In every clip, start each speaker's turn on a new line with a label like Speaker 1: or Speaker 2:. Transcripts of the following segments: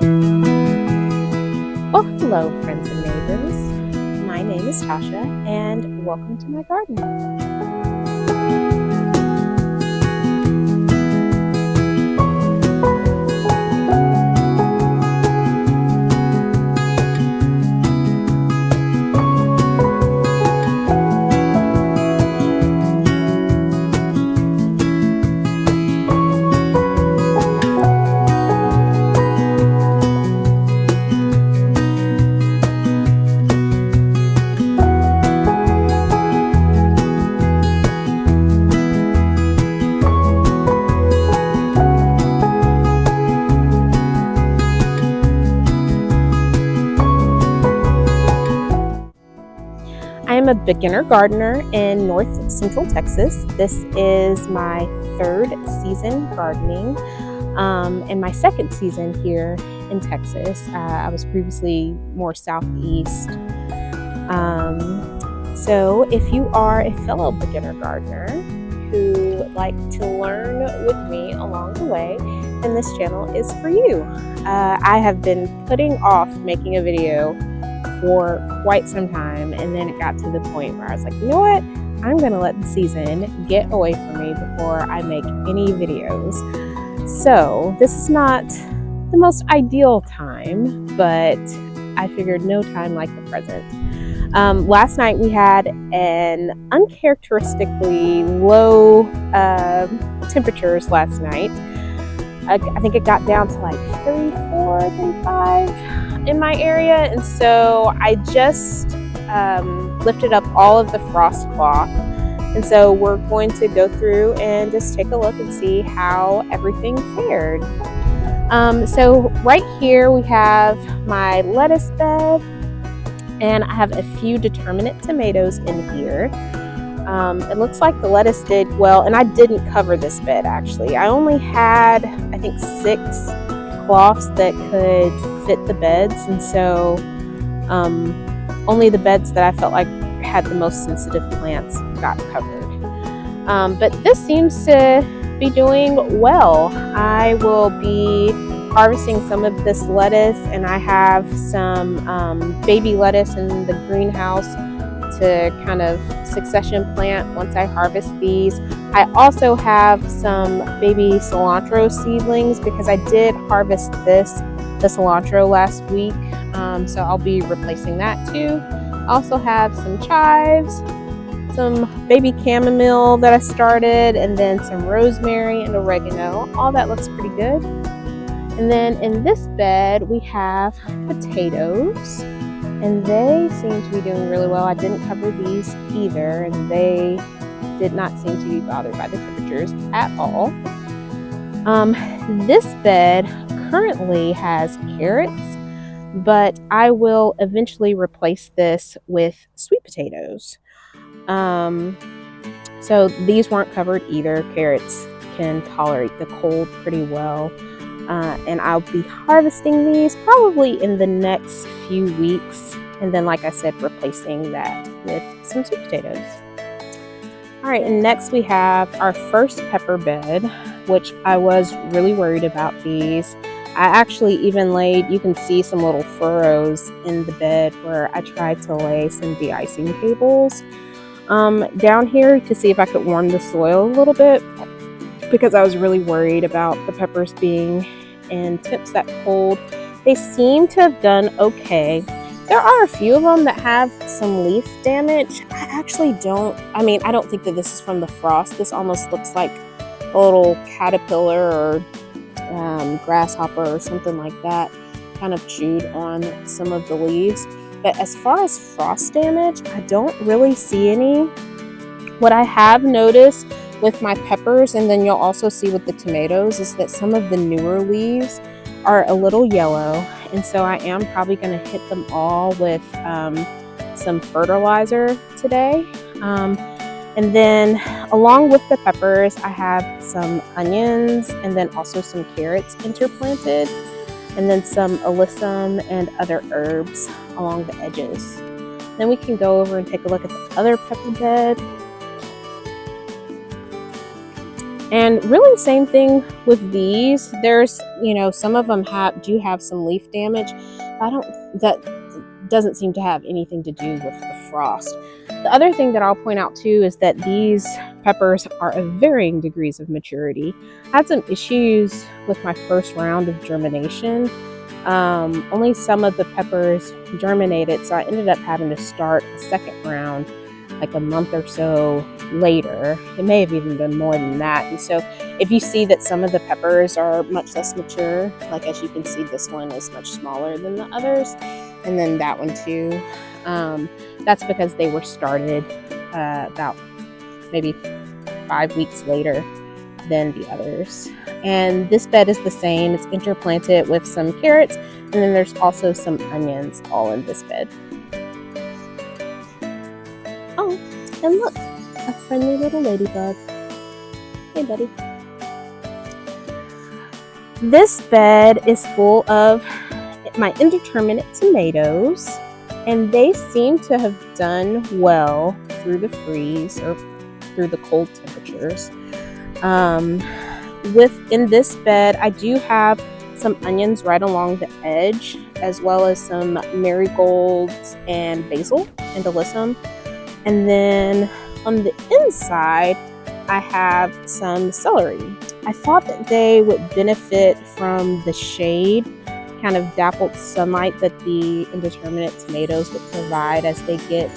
Speaker 1: Well, hello, friends and neighbors. My name is Tasha, and welcome to my garden. I am a beginner gardener in North Central Texas. This is my third season gardening and my second season here in Texas. I was previously more southeast. So if you are a fellow beginner gardener who would like to learn with me along the way, then this channel is for you. I have been putting off making a video for quite some time, and then it got to the point where I was like, you know what, I'm gonna let the season get away from me before I make any videos. So this is not the most ideal time, but I figured no time like the present. Last night we had an uncharacteristically low temperatures last night. I think it got down to like 34, 35 in my area, and so I just lifted up all of the frost cloth, and so we're going to go through and just take a look and see how everything fared. So right here we have my lettuce bed, and I have a few determinate tomatoes in here. It looks like the lettuce did well, and I didn't cover this bed actually. I only had, I think, 6 cloths that could fit the beds, and so only the beds that I felt like had the most sensitive plants got covered. But this seems to be doing well. I will be harvesting some of this lettuce, and I have some baby lettuce in the greenhouse to kind of succession plant once I harvest these. I also have some baby cilantro seedlings because I did harvest the cilantro last week, so I'll be replacing that too. I also have some chives, some baby chamomile that I started, and then some rosemary and oregano. All that looks pretty good. And then in this bed we have potatoes, and they seem to be doing really well. I didn't cover these either, and they did not seem to be bothered by the temperatures at all. This bed currently has carrots, but I will eventually replace this with sweet potatoes. So these weren't covered either. Carrots can tolerate the cold pretty well. And I'll be harvesting these probably in the next few weeks, and then, like I said, replacing that with some sweet potatoes. All right, and next we have our first pepper bed, which I was really worried about these. I actually even laid, you can see some little furrows in the bed where I tried to lay some de-icing cables down here to see if I could warm the soil a little bit, because I was really worried about the peppers being in temps that cold. They seem to have done okay. There are a few of them that have some leaf damage. I don't think that this is from the frost. This almost looks like a little caterpillar or grasshopper or something like that kind of chewed on some of the leaves. But as far as frost damage, I don't really see any. What I have noticed with my peppers, and then you'll also see with the tomatoes, is that some of the newer leaves are a little yellow, and so I am probably going to hit them all with some fertilizer today. And then along with the peppers, I have some onions and then also some carrots interplanted, and then some alyssum and other herbs along the edges. Then we can go over and take a look at the other pepper bed. And really same thing with these. There's, some of them do have some leaf damage. That doesn't seem to have anything to do with the frost. The other thing that I'll point out too is that these peppers are of varying degrees of maturity. I had some issues with my first round of germination. Only some of the peppers germinated, so I ended up having to start a second round like a month or so later. It may have even been more than that. And so if you see that some of the peppers are much less mature, like as you can see, this one is much smaller than the others, and then that one too, that's because they were started about maybe 5 weeks later than the others. And this bed is the same. It's interplanted with some carrots, and then there's also some onions all in this bed. Oh, and look, a friendly little ladybug. Hey, buddy. This bed is full of my indeterminate tomatoes, and they seem to have done well through the freeze or through the cold temperatures. Within this bed, I do have some onions right along the edge, as well as some marigolds and basil and alyssum. And then on the inside, I have some celery. I thought that they would benefit from the shade, kind of dappled sunlight that the indeterminate tomatoes would provide as they get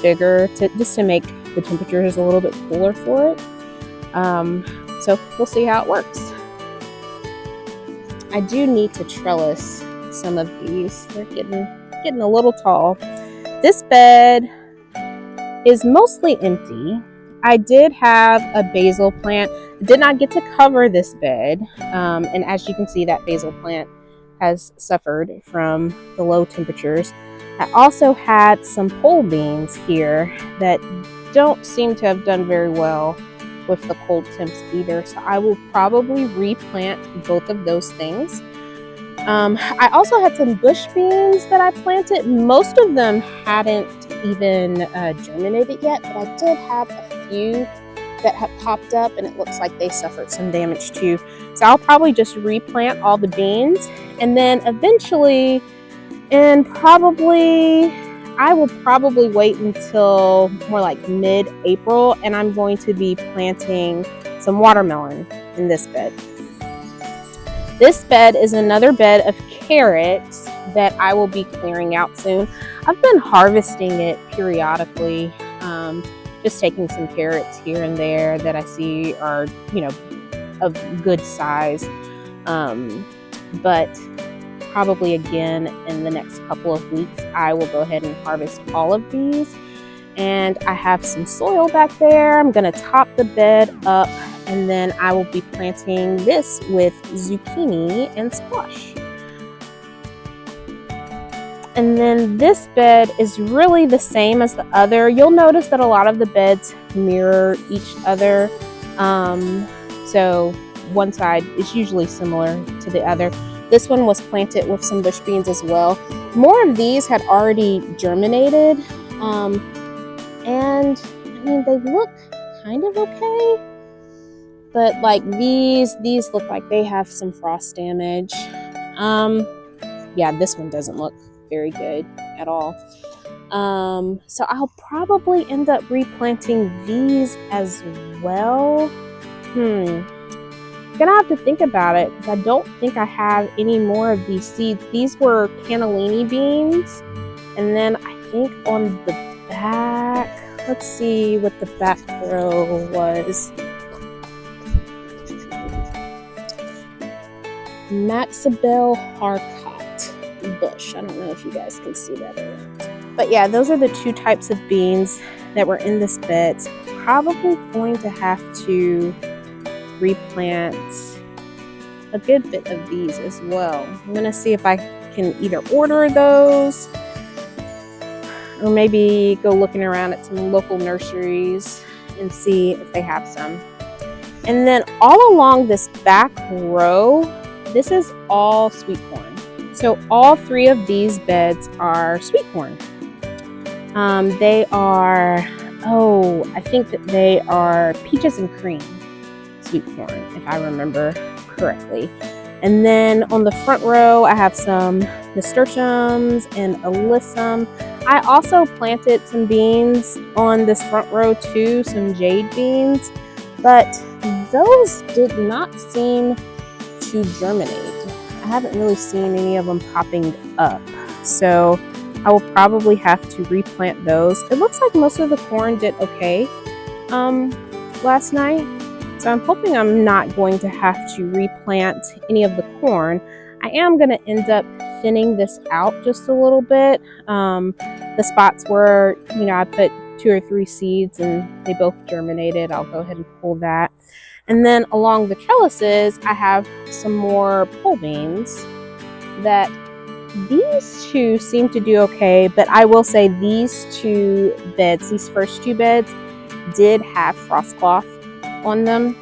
Speaker 1: bigger, just to make the temperatures a little bit cooler for it. So we'll see how it works. I do need to trellis some of these. They're getting a little tall. This bed is mostly empty. I did have a basil plant. I did not get to cover this bed. And as you can see, that basil plant has suffered from the low temperatures. I also had some pole beans here that don't seem to have done very well with the cold temps either. So I will probably replant both of those things. I also had some bush beans that I planted. Most of them hadn't even germinated yet, but I did have a few that have popped up, and it looks like they suffered some damage too. So I'll probably just replant all the beans, and then eventually, I will probably wait until more like mid-April, and I'm going to be planting some watermelon in this bed. This bed is another bed of carrots that I will be clearing out soon. I've been harvesting it periodically, just taking some carrots here and there that I see are, of good size. But probably again in the next couple of weeks, I will go ahead and harvest all of these. And I have some soil back there. I'm gonna top the bed up, and then I will be planting this with zucchini and squash. And then this bed is really the same as the other. You'll notice that a lot of the beds mirror each other. So one side is usually similar to the other. This one was planted with some bush beans as well. More of these had already germinated. And I mean, they look kind of okay. But like these look like they have some frost damage. Yeah, this one doesn't look very good at all. So I'll probably end up replanting these as well. Gonna have to think about it, because I don't think I have any more of these seeds. These were cannellini beans, and then I think on the back, let's see what the back row was. Maxibel Harcott bush. I don't know if you guys can see that or not. But yeah, those are the two types of beans that were in this bed. So probably going to have to replant a good bit of these as well. I'm gonna see if I can either order those or maybe go looking around at some local nurseries and see if they have some. And then all along this back row, this is all sweet corn. So all three of these beds are sweet corn. They are, I think that they are peaches and cream. sweet corn, if I remember correctly. And then on the front row, I have some nasturtiums and alyssum. I also planted some beans on this front row too, some jade beans, but those did not seem to germinate. I haven't really seen any of them popping up, so I will probably have to replant those. It looks like most of the corn did okay last night, so I'm hoping I'm not going to have to replant any of the corn. I am going to end up thinning this out just a little bit. The spots where, I put 2 or 3 seeds and they both germinated, I'll go ahead and pull that. And then along the trellises, I have some more pole beans that these 2 seem to do okay, but I will say these 2 beds, these first 2 beds, did have frost cloth on them.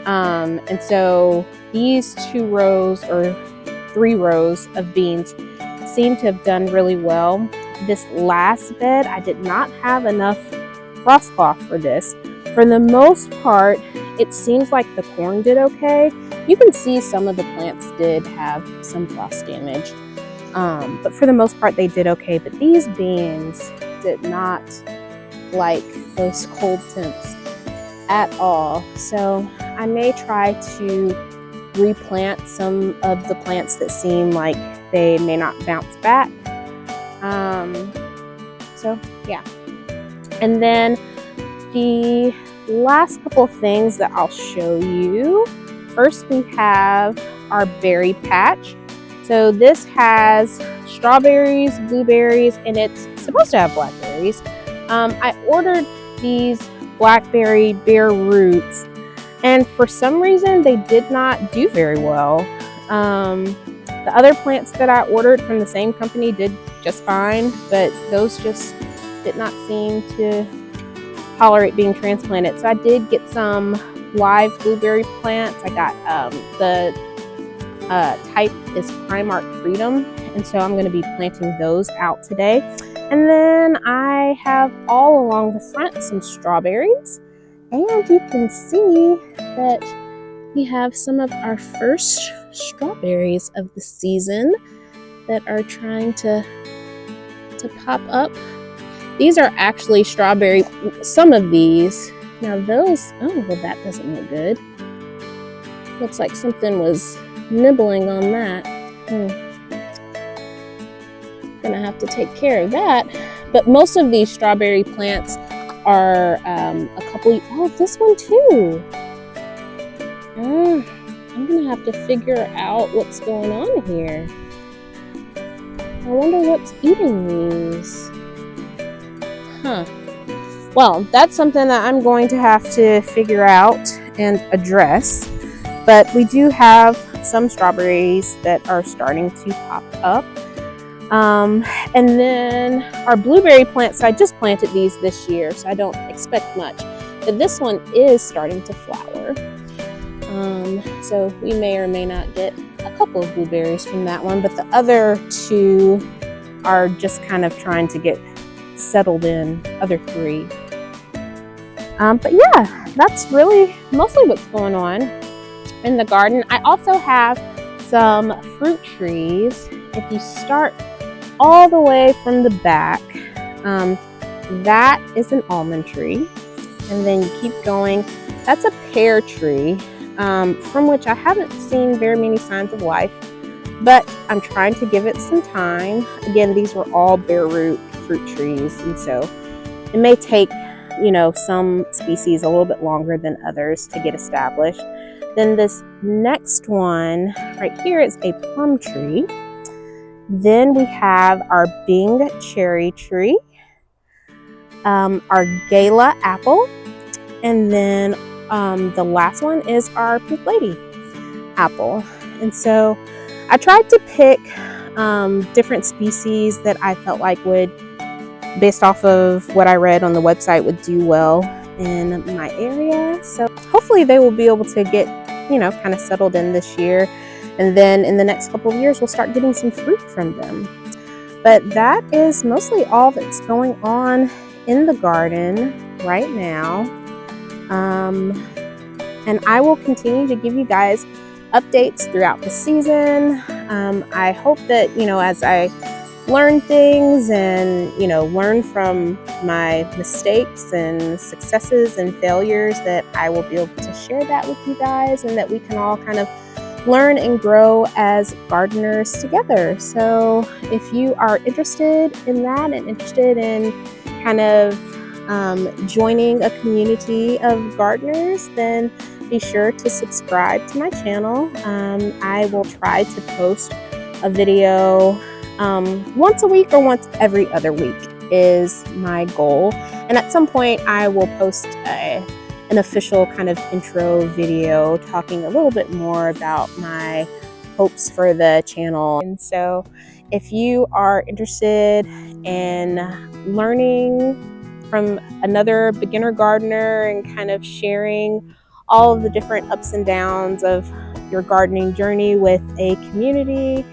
Speaker 1: And so these 2 rows or 3 rows of beans seem to have done really well. This last bed, I did not have enough frost cloth for this. For the most part, it seems like the corn did okay. You can see some of the plants did have some frost damage. But for the most part, they did okay. But these beans did not like those cold temps at all. So I may try to replant some of the plants that seem like they may not bounce back. So yeah. And then the last couple of things that I'll show you. First, we have our berry patch. So this has strawberries, blueberries, and it's supposed to have blackberries. I ordered these blackberry bare roots, and for some reason they did not do very well. The other plants that I ordered from the same company did just fine, but those just did not seem to tolerate being transplanted. So I did get some live blueberry plants. I got the type is Primark Freedom, and so I'm going to be planting those out today. And then I have all along the front some strawberries, and you can see that we have some of our first strawberries of the season that are trying to pop up. These are actually strawberry, some of these. Now those, oh, well, that doesn't look good. Looks like something was nibbling on that. Gonna have to take care of that. But most of these strawberry plants are a couple, oh, this one too. I'm gonna have to figure out what's going on here. I wonder what's eating these. Well, that's something that I'm going to have to figure out and address. But we do have some strawberries that are starting to pop up. And then our blueberry plants, I just planted these this year, so I don't expect much. But this one is starting to flower. So we may or may not get a couple of blueberries from that one, but the other 2 are just kind of trying to get settled in, other 3. But yeah, that's really mostly what's going on in the garden. I also have some fruit trees. If you start all the way from the back, that is an almond tree. And then you keep going, that's a pear tree, from which I haven't seen very many signs of life, but I'm trying to give it some time. Again, these were all bare root fruit trees, and so it may take, some species a little bit longer than others to get established. Then this next one right here is a plum tree. Then we have our Bing cherry tree, our Gala apple, and then the last one is our Pink Lady apple. And so I tried to pick different species that I felt like would, based off of what I read on the website, would do well in my area. So hopefully they will be able to get, kind of settled in this year. And then in the next couple of years, we'll start getting some fruit from them. But that is mostly all that's going on in the garden right now. And I will continue to give you guys updates throughout the season. I hope that, as I learn things and, learn from my mistakes and successes and failures, that I will be able to share that with you guys, and that we can all kind of learn and grow as gardeners together. So if you are interested in that and interested in kind of joining a community of gardeners, then be sure to subscribe to my channel. I will try to post a video once a week or once every other week is my goal. And at some point I will post an official kind of intro video talking a little bit more about my hopes for the channel. And so if you are interested in learning from another beginner gardener and kind of sharing all of the different ups and downs of your gardening journey with a community,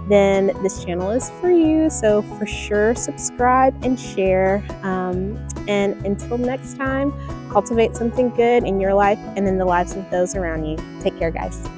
Speaker 1: then this channel is for you. So for sure, subscribe and share. And until next time, cultivate something good in your life and in the lives of those around you. Take care, guys.